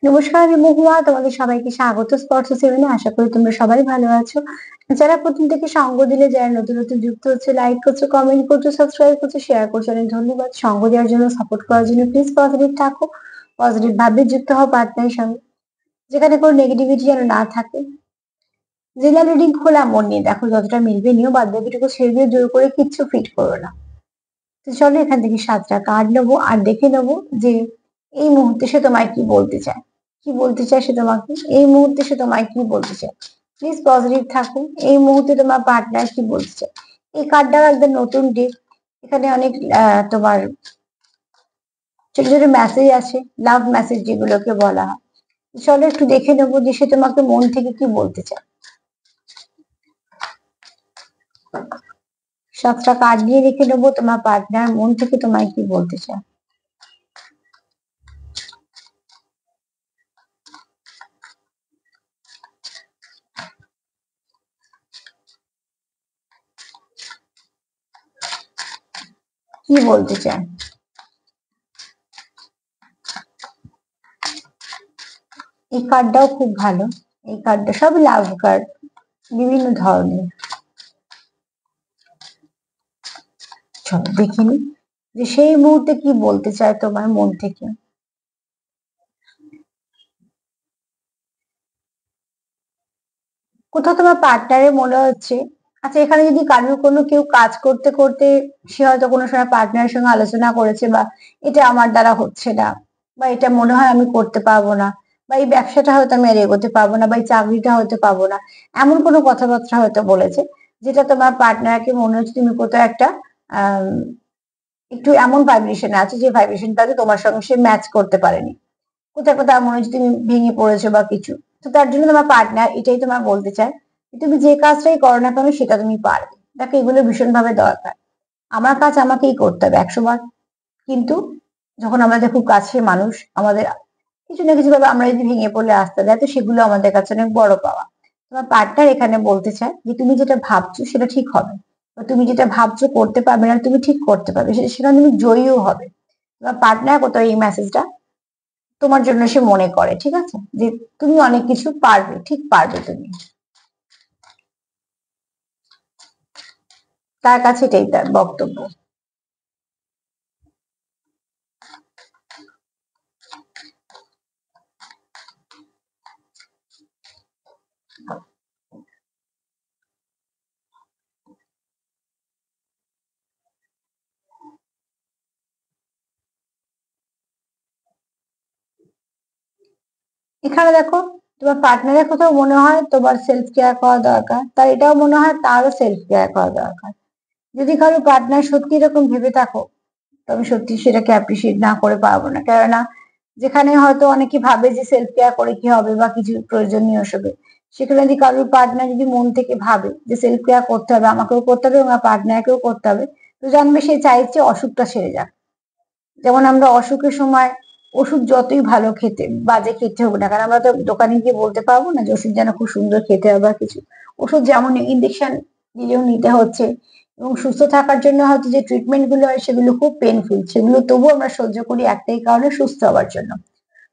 নমস্কার, আমি মহুয়া। তোমাদের সবাইকে স্বাগত স্পর্শ সেভেনে। আশা করি তোমরা সবাই ভালো আছো। যারা প্রথম থেকে সঙ্গ দিলে, যারা নতুন নতুন যুক্ত হচ্ছে, লাইক করছো, কমেন্ট করছো, সাবস্ক্রাইব করছো, শেয়ার করছো, অনেক ধন্যবাদ। সঙ্গ দেওয়ার জন্য, সাপোর্ট করার জন্য। প্লিজ পজিটিভ থাকো, পজিটিভ ভাবে যুক্ত হও পার্টনারের সঙ্গে, যেখানে কোনো নেগেটিভিটি যেন না থাকে। জেনারেল রিডিং খোলা মন নিয়ে দেখো, যতটা মিলবে নিও, বাদ বাকিটুকু ছেড়ে দিয়ে জোর করে কিচ্ছু ফিট করো না। তো চলো এখান থেকে 7টা কার্ড নেবো আর দেখে নেবো যে এই মুহূর্তে সে তোমায় কি বলতে চায়। কি বলতে চায় সে তোমাকে এই মুহূর্তে, সে তোমায় কি বলতে চায়। প্লিজ পজিটিভ থাকুন। এই মুহূর্তে তোমার পার্টনার কি বলতে চায়। এই কার্ডটাও একদম নতুন ডিপ। এখানে অনেক তোমার ছোট ছোট মেসেজ আছে, লাভ মেসেজ যেগুলোকে বলা হয়। চলো একটু দেখে নেবো যে সে তোমাকে মন থেকে কি বলতে চায়। 7টা কার্ড দিয়ে রেখে নেবো তোমার পার্টনার মন থেকে তোমায় কি বলতে চায়। কি বলতে চায়। এই কার্ডটাও খুব ভালো। এই কার্ডটা সব লাভ কার্ড, বিভিন্ন ধরনের। চলো দেখে নি যে সেই মুহূর্তে কি বলতে চায় তোমার মন থেকে। কোথাও তোমার পার্টনারের মনে হচ্ছে, আচ্ছা এখানে যদি কারোর কোনো কেউ কাজ করতে করতে সে হয়তো কোনো সময় পার্টনারের সঙ্গে আলোচনা করেছে, বা এটা আমার দ্বারা হচ্ছে না, বা এটা মনে হয় আমি করতে পারবো না, বা এই ব্যবসাটা হয়তো আমি আর এগোতে পারবো না, বা এই চাকরিটা হয়তো পাবো না, এমন কোনো কথাবার্তা হয়তো বলেছে, যেটা তোমার পার্টনারকে মনে হচ্ছে তুমি কোথাও একটা আহ একটু এমন ভাইব্রেশন আছে, যে ভাইব্রেশনটাকে তোমার সঙ্গে সে ম্যাচ করতে পারেনি। কোথাও কোথাও মনে হচ্ছে তুমি ভেঙে পড়েছো বা কিছু। তো তার জন্য তোমার পার্টনার এটাই তোমার বলতে চায়, তুমি যে কাজটাই করো না কেন সেটা তুমি পারবে। দেখো এগুলো ভীষণ ভাবে দরকার। আমার কাজ আমাকেই করতে হবে 100 বার। কিন্তু যখন আমাদের খুব কাছের মানুষ আমাদের কিছু না কিছু ভাবে আমরা যদি ভেঙে পড়লে আসতে দেয়, তো সেগুলো আমাদের কাছে অনেক বড় পাওয়া। তোমার পার্টনার এখানে বলতে চায় যে তুমি যেটা ভাবছো সেটা ঠিক হবে, বা তুমি যেটা ভাবছো করতে পারবে না, তুমি ঠিক করতে পারবে, সেখানে তুমি জয়ীও হবে। তোমার পার্টনার কোথাও এই মেসেজটা তোমার জন্য সে মনে করে, ঠিক আছে, যে তুমি অনেক কিছু পারবে, ঠিক পারবে তুমি। তার কাছে এটাই তার বক্তব্য। এখানে দেখো, তোমার পার্টনারের কোথাও মনে হয় তোমার সেলফ কেয়ার করা দরকার, তার এটাও মনে হয় তারও সেলফ কেয়ার করা দরকার। যদি কারো পার্টনার সত্যি এরকম ভেবে থাকো, তবে সত্যি সেটাকে অ্যাপ্রিসিয়েট না করে পারবো না। কেননা যেখানে হয়তো অনেকে ভাবে যে সেলফ কেয়ার করে কি হবে বা কিছু প্রয়োজনীয় হবে, সেখানে যদি কারোর পার্টনার যদি মন থেকে ভাবে যে সেলফ কেয়ার করতে হবে, আমাকেও করতে হবে এবং আমার পার্টনারকেও করতে হবে, তো জানবে সে চাইছে অসুখটা সেরে যাক। যেমন আমরা অসুখের সময় ওষুধ যতই ভালো খেতে বাজে খেতে হোক না কারণ, আমরা তো দোকানে গিয়ে বলতে পারবো না যে ওষুধ যেন খুব সুন্দর খেতে হবে বা কিছু। ওষুধ যেমন ইঞ্জেকশন দিলেও নিতে হচ্ছে, এবং সুস্থ থাকার জন্য হয়তো যে ট্রিটমেন্ট গুলো হয় সেগুলো খুব পেনফুল, সেগুলো তবুও আমরা সহ্য করি একটাই কারণে, সুস্থ হওয়ার জন্য।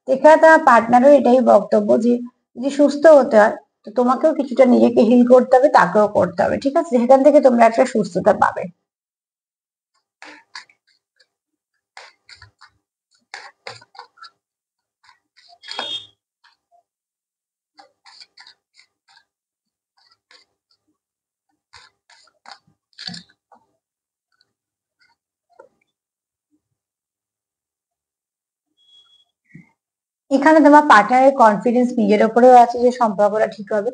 তো এখানে তার পার্টনারও এটাই বক্তব্য যে যদি সুস্থ হতে হয়, তো তোমাকেও কিছুটা নিজেকে হিল করতে হবে, তাকেও করতে হবে, ঠিক আছে, সেখান থেকে তোমরা একটা সুস্থতা পাবে। এখানে তোমার পার্টনারের কনফিডেন্স নিজের উপরেও আছে যে সম্পর্কটা ঠিক হবে,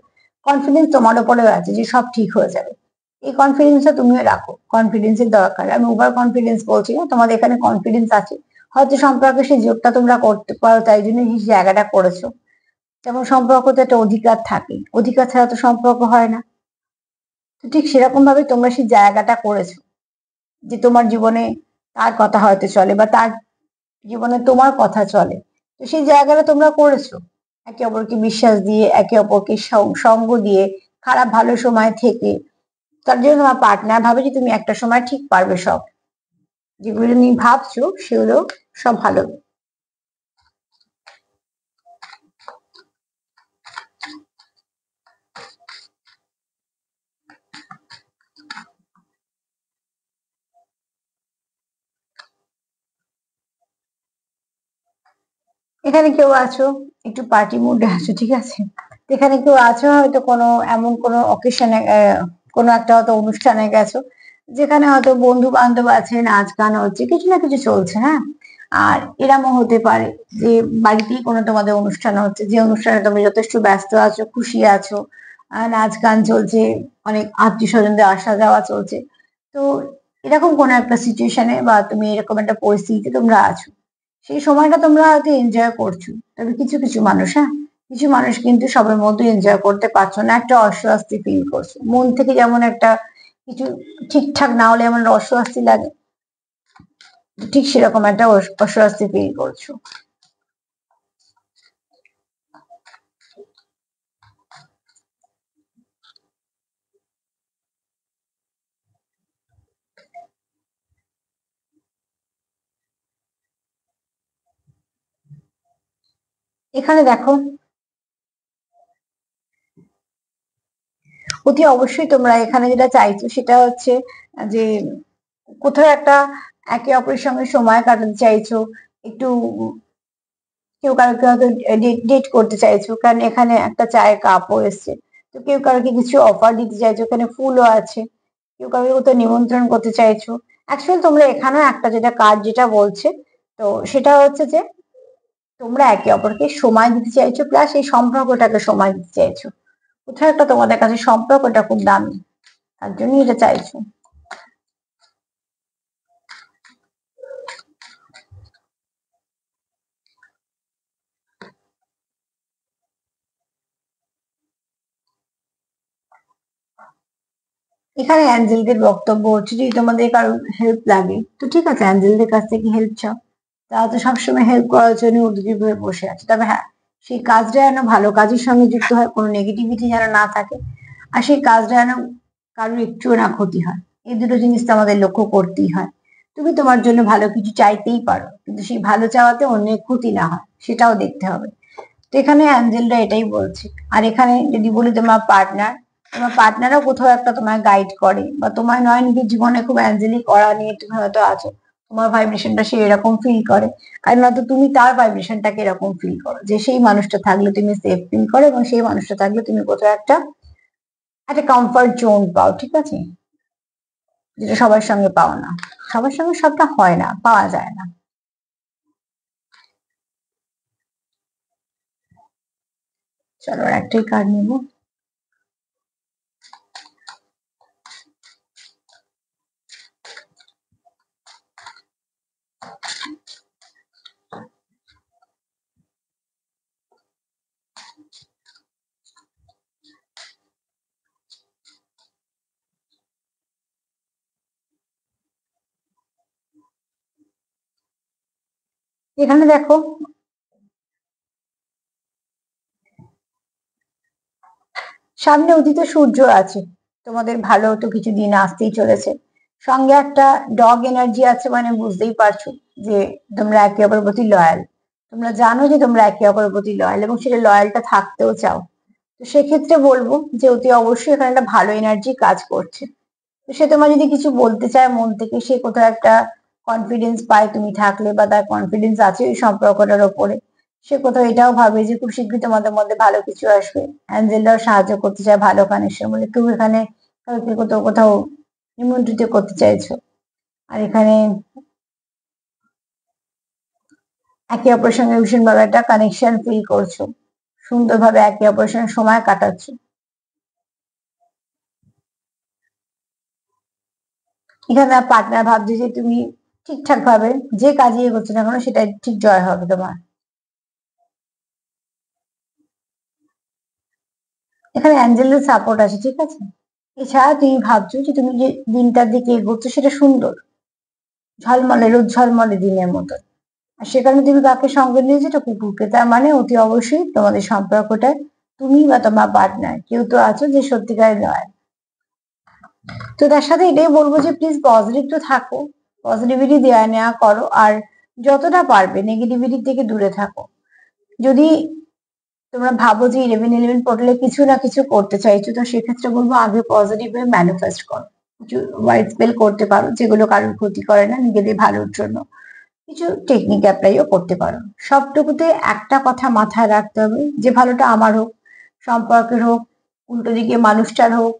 কনফিডেন্স তোমার উপরেও আছে যে সব ঠিক হয়ে যাবে। এই কনফিডেন্সটা তুমিও রাখো, কনফিডেন্সের দরকার। আমি ওভার কনফিডেন্স বলছি না, তোমাদের এখানে কনফিডেন্স আছে। হয়তো সম্পর্কে সেই যোগটা তোমরা করতে পারো, তাই জন্য সেই জায়গাটা করেছো। যেমন সম্পর্কতে একটা অধিকার থাকে, অধিকার ছাড়া তো সম্পর্ক হয় না। তো ঠিক সেরকম ভাবে তোমরা সেই জায়গাটা করেছো, যে তোমার জীবনে তার কথা হয়তো চলে, বা তার জীবনে তোমার কথা চলে। তো সেই জায়গাটা তোমরা করেছো, একে অপরকে বিশ্বাস দিয়ে, একে অপরকে সঙ্গ দিয়ে, খারাপ ভালো সময় থেকে। তার জন্য তোমার পার্টনার ভাবে যে তুমি একটা সময় ঠিক পারবে সব, যেগুলো তুমি ভাবছো সেগুলো সব ভালো। এখানে কেউ আছো একটু পার্টি মুডে আছো, ঠিক আছে? তো এখানে কেউ আছো হয়তো কোনো এমন কোনো অকেশনে, কোনো একটা হয়তো অনুষ্ঠানে গেছো, যেখানে হয়তো বন্ধু বান্ধব আছে, নাচ গান হচ্ছে, কিছু না কিছু চলছে, হ্যাঁ। আর এরমও হতে পারে যে বাড়িতেই কোনো তোমাদের অনুষ্ঠান হচ্ছে, যে অনুষ্ঠানে তুমি যথেষ্ট ব্যস্ত আছো, খুশি আছো, নাচ গান চলছে, অনেক আত্মীয় স্বজনদের আসা যাওয়া চলছে। তো এরকম কোনো একটা সিচুয়েশনে বা তুমি এরকম একটা পরিস্থিতিতে তোমরা আছো, সেই সময়টা তোমরা হয়তো এনজয় করছো। তবে কিছু কিছু মানুষ, হ্যাঁ, কিছু মানুষ কিন্তু সবার মধ্যে এনজয় করতে পারছো না, একটা অস্বস্তি ফিল করছো মন থেকে, যেমন একটা কিছু ঠিকঠাক না হলে এমন অস্বস্তি লাগে, ঠিক সেরকম একটা অস্বস্তি ফিল করছো। এখানে দেখো, অতি অবশ্যই তোমরা এখানে যেটা চাইছো সেটা হচ্ছে যে কোথাও একটা একে অপরের সঙ্গে সময় কাটাতে চাইছো, একটু কেউ কারোকে হয়তো ডেট করতে চাইছো, কারণ এখানে একটা চায়ের কাপও এসছে। তো কেউ কারোকে কিছু অফার দিতে চাইছো, এখানে ফুলও আছে, কেউ কাউকে কোথাও নিমন্ত্রণ করতে চাইছো। অ্যাকচুয়ালি তোমরা এখানেও একটা যেটা কার্ড যেটা বলছে, তো সেটা হচ্ছে যে তোমরা একে অপরকে সময় দিতে চাইছো, প্লাস এই সম্পর্কটাকে সময় দিতে চাইছো। কোথাও একটা তোমাদের কাছে সম্পর্কটা খুব দামি, তার জন্যই এটা চাইছো। এখানে অ্যাঞ্জেলদের বক্তব্য হচ্ছে যদি তোমাদের কারো হেল্প লাগে, তো ঠিক আছে, অ্যাঞ্জেলদের কাছ থেকে হেল্প চাও। তারা তো সবসময় হেল্প করার জন্য উদ্গ্রীব হয়ে বসে আছে। তবে হ্যাঁ, সেই কাজটা যেন ভালো কাজের সঙ্গে যুক্ত হয়, কোনো নেগেটিভিটি যেন না থাকে, আর সেই কাজটা যেন কারোর একটুও না ক্ষতি হয়। এই দুটো জিনিস তো আমাদের লক্ষ্য করতেই হয়। তুমি তোমার জন্য ভালো কিছু চাইতেই পারো, কিন্তু সেই ভালো চাওয়াতে অন্যের ক্ষতি না হয়, সেটাও দেখতে হবে। তো এখানে অ্যাঞ্জেলরা এটাই বলছে। আর এখানে যদি বলি তোমার পার্টনার, তোমার পার্টনারও কোথাও একটা তোমায় গাইড করে, বা তোমার নয়নকে জীবনে খুব অ্যাঞ্জেলিক করা নিয়ে তুমি হয়তো আছো, তোমার ভাইব্রেশনটা সে এরকম ফিল করে। আর নয়তো তুমি তার ভাইব্রেশনটাকে এরকম ফিল করো যে সেই মানুষটা থাকলে তুমি সেফ ফিল করো, এবং সেই মানুষটা থাকলে তুমি কোথাও একটা একটা কমফর্ট জোন পাও, ঠিক আছে? যেটা সবার সঙ্গে পাও না, সবার সঙ্গে সবটা হয় না, পাওয়া যায় না। চলো আর একটাই কার্ড নেবো। এখানে দেখো, সামনে উদিত সূর্য আছে, তোমাদের ভালো তো কিছু দিন আসতেই চলেছে। সঙ্গে একটা ডগ এনার্জি আছে, মানে বুঝতেই পারছো যে তোমরা একে অপরের প্রতি লয়াল। তোমরা জানো যে তোমরা একে অপরের প্রতি লয়াল, এবং সেটা লয়ালটা থাকতেও চাও। তো সেক্ষেত্রে বলবো যে অতি অবশ্যই এখানে একটা ভালো এনার্জি কাজ করছে। তো সে তোমার যদি কিছু বলতে চায় মন থেকে, সে কোথাও একটা কনফিডেন্স পায় তুমি থাকলে, বা তার কনফিডেন্স আছে ওই সম্পর্কটার ওপরে। সে কোথাও এটাও ভাবে যে খুব শীঘ্রই তোমাদের মধ্যে ভালো কিছু আসবে। অ্যাঞ্জেলরাও সাহায্য করতে চায় ভালো কানেকশন বলে, তুমি এখানে কাউকে কোথাও কোথাও নিমন্ত্রিত করতে চাইছো। আর এখানে একে অপরের সঙ্গে ভীষণ ভাবে একটা কানেকশন ফিল করছো, সুন্দরভাবে একে অপরের সঙ্গে সময় কাটাচ্ছো। এখানে পার্টনার ভাবছে যে তুমি ঠিকঠাক ভাবে যে কাজই এগোচ্ছ না কেন, সেটা ঠিক জয় হবে তোমার। এখানে অ্যাঞ্জেলের সাপোর্ট আছে, ঠিক আছে? এছাড়া তুমি ভাবছো যে তুমি যে দিনটার দিকে এগোচ্ছ সেটা সুন্দর, ঝলমলে রোদ ঝলমলে দিনের মতো। আর সেখানে তুমি কাকে সঙ্গে নিয়ে যেটা কুকুরকে, তার মানে অতি অবশ্যই তোমাদের সম্পর্কটা তুমি বা তোমার পার্টনার কেউ তো আছো যে সত্যিকারের নয়। তো তার সাথে এটাই বলবো যে প্লিজ পজিটিভ তো থাকো, পজিটিভিটি দেওয়া নেওয়া করো, আর যতটা পারবে নেগেটিভিটি থেকে দূরে থাকো। যদি তোমরা ভাবো যে 1111 পোর্টালে কিছু না কিছু করতে চাইছো, তো সেক্ষেত্রে বলবো আগে পজিটিভ ভাবে ম্যানিফেস্ট করো। কিছু ওয়াইড স্পেল করতে পারো যেগুলো কারোর ক্ষতি করে না, নিজেদের ভালোর জন্য। কিছু টেকনিক অ্যাপ্লাইও করতে পারো। সবটুকুতে একটা কথা মাথায় রাখতে হবে যে ভালোটা আমার হোক, সম্পর্কের হোক, উল্টো দিকে মানুষটার হোক,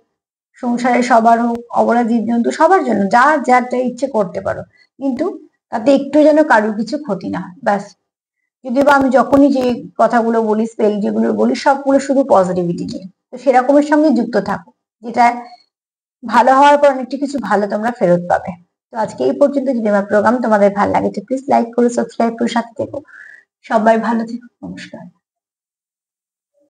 সংসারে সবার হোক, অবলা জীবজন্তু সবার জন্য যার যারটা ইচ্ছে করতে পারো, কিন্তু তাতে একটু যেন কারোর কিছু ক্ষতি না হয়, ব্যাস। যদিও বা আমি যখনই যে কথাগুলো বলি, স্পেল যেগুলো বলি, সবগুলো শুধু পজিটিভিটি নিয়ে, তো সেরকমের সঙ্গে যুক্ত থাকো, যেটা ভালো হওয়ার পর অনেকটা কিছু ভালো তোমরা ফেরত পাবে। তো আজকে এই পর্যন্ত। যদি আমার প্রোগ্রাম তোমাদের ভালো লাগে তো প্লিজ লাইক করো, সাবস্ক্রাইব করো, সাথে থেকো। সবাই ভালো থেকো, নমস্কার।